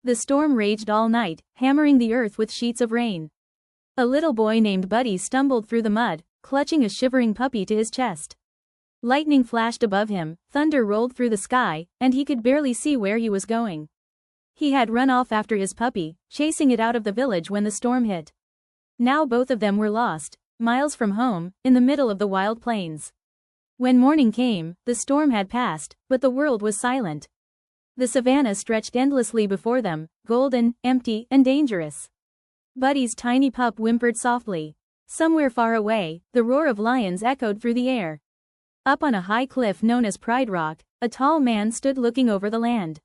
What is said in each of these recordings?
The storm raged all night, hammering the earth with sheets of rain. A little boy named Buddy stumbled through the mud, clutching a shivering puppy to his chest. Lightning flashed above him, thunder rolled through the sky, and he could barely see where he was going. He had run off after his puppy, chasing it out of the village when the storm hit. Now both of them were lost, miles from home, in the middle of the wild plains. When morning came, the storm had passed, but the world was silent. The savannah stretched endlessly before them, golden, empty, and dangerous. Buddy's tiny pup whimpered softly. Somewhere far away, the roar of lions echoed through the air. Up on a high cliff known as Pride Rock, a tall man stood looking over the land.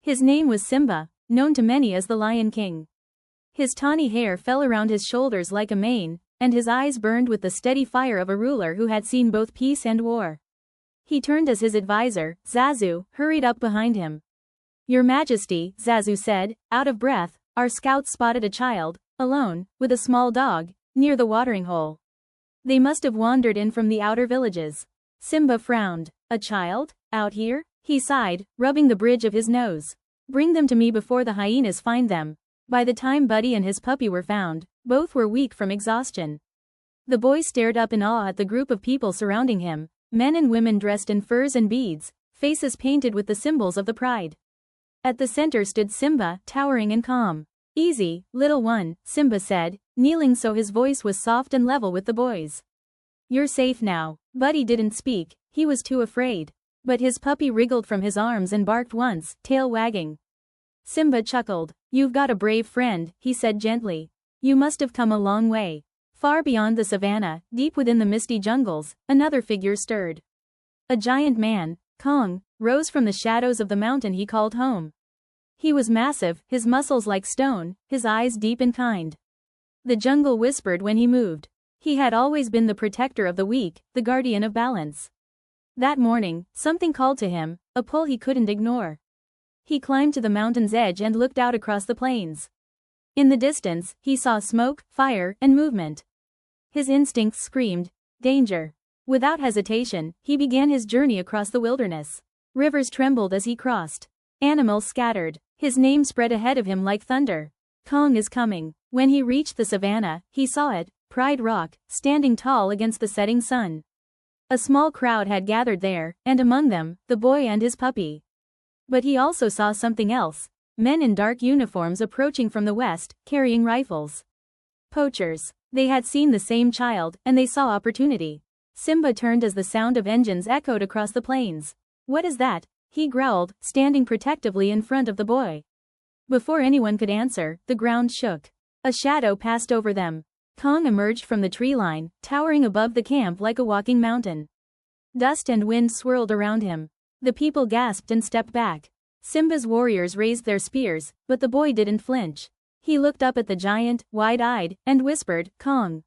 His name was Simba, known to many as the Lion King. His tawny hair fell around his shoulders like a mane, and his eyes burned with the steady fire of a ruler who had seen both peace and war. He turned as his advisor, Zazu, hurried up behind him. "Your Majesty," Zazu said, out of breath, "our scouts spotted a child, alone, with a small dog, near the watering hole. They must have wandered in from the outer villages." Simba frowned. "A child? Out here?" He sighed, rubbing the bridge of his nose. "Bring them to me before the hyenas find them." By the time Buddy and his puppy were found, both were weak from exhaustion. The boy stared up in awe at the group of people surrounding him, men and women dressed in furs and beads, faces painted with the symbols of the pride. At the center stood Simba, towering and calm. "Easy, little one," Simba said, kneeling so his voice was soft and level with the boys. "You're safe now." Buddy didn't speak, he was too afraid. But his puppy wriggled from his arms and barked once, tail wagging. Simba chuckled. "You've got a brave friend," he said gently. "You must have come a long way." Far beyond the savannah, deep within the misty jungles, another figure stirred. A giant man, Kong, rose from the shadows of the mountain he called home. He was massive, his muscles like stone, his eyes deep and kind. The jungle whispered when he moved. He had always been the protector of the weak, the guardian of balance. That morning, something called to him, a pull he couldn't ignore. He climbed to the mountain's edge and looked out across the plains. In the distance, he saw smoke, fire, and movement. His instincts screamed, danger. Without hesitation, he began his journey across the wilderness. Rivers trembled as he crossed. Animals scattered. His name spread ahead of him like thunder. Kong is coming. When he reached the savannah, he saw it, Pride Rock, standing tall against the setting sun. A small crowd had gathered there, and among them, the boy and his puppy. But he also saw something else. Men in dark uniforms approaching from the west, carrying rifles. Poachers. They had seen the same child, and they saw opportunity. Simba turned as the sound of engines echoed across the plains. "What is that?" he growled, standing protectively in front of the boy. Before anyone could answer, the ground shook. A shadow passed over them. Kong emerged from the tree line, towering above the camp like a walking mountain. Dust and wind swirled around him. The people gasped and stepped back. Simba's warriors raised their spears, but the boy didn't flinch. He looked up at the giant, wide-eyed, and whispered, "Kong."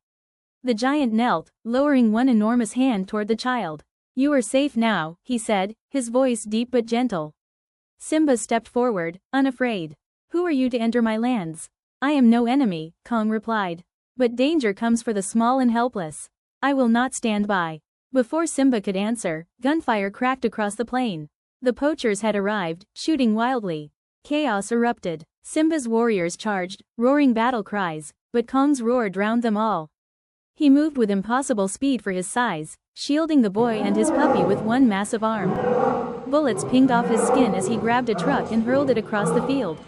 The giant knelt, lowering one enormous hand toward the child. "You are safe now," he said, his voice deep but gentle. Simba stepped forward, unafraid. "Who are you to enter my lands?" "I am no enemy," Kong replied. "But danger comes for the small and helpless. I will not stand by." Before Simba could answer, gunfire cracked across the plain. The poachers had arrived, shooting wildly. Chaos erupted. Simba's warriors charged, roaring battle cries, but Kong's roar drowned them all. He moved with impossible speed for his size, shielding the boy and his puppy with one massive arm. Bullets pinged off his skin as he grabbed a truck and hurled it across the field.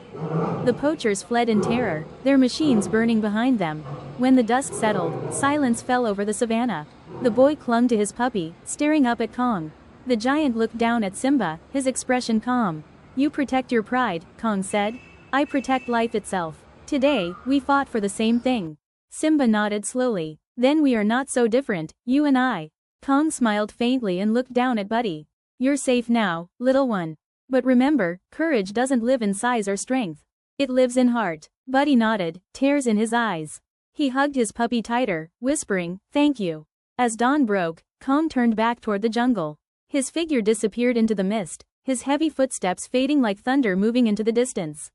The poachers fled in terror, their machines burning behind them. When the dust settled, silence fell over the savannah. The boy clung to his puppy, staring up at Kong. The giant looked down at Simba, his expression calm. "You protect your pride," Kong said. "I protect life itself. Today, we fought for the same thing." Simba nodded slowly. "Then we are not so different, you and I." Kong smiled faintly and looked down at Buddy. "You're safe now, little one. But remember, courage doesn't live in size or strength. It lives in heart." Buddy nodded, tears in his eyes. He hugged his puppy tighter, whispering, "Thank you." As dawn broke, Kong turned back toward the jungle. His figure disappeared into the mist, his heavy footsteps fading like thunder moving into the distance.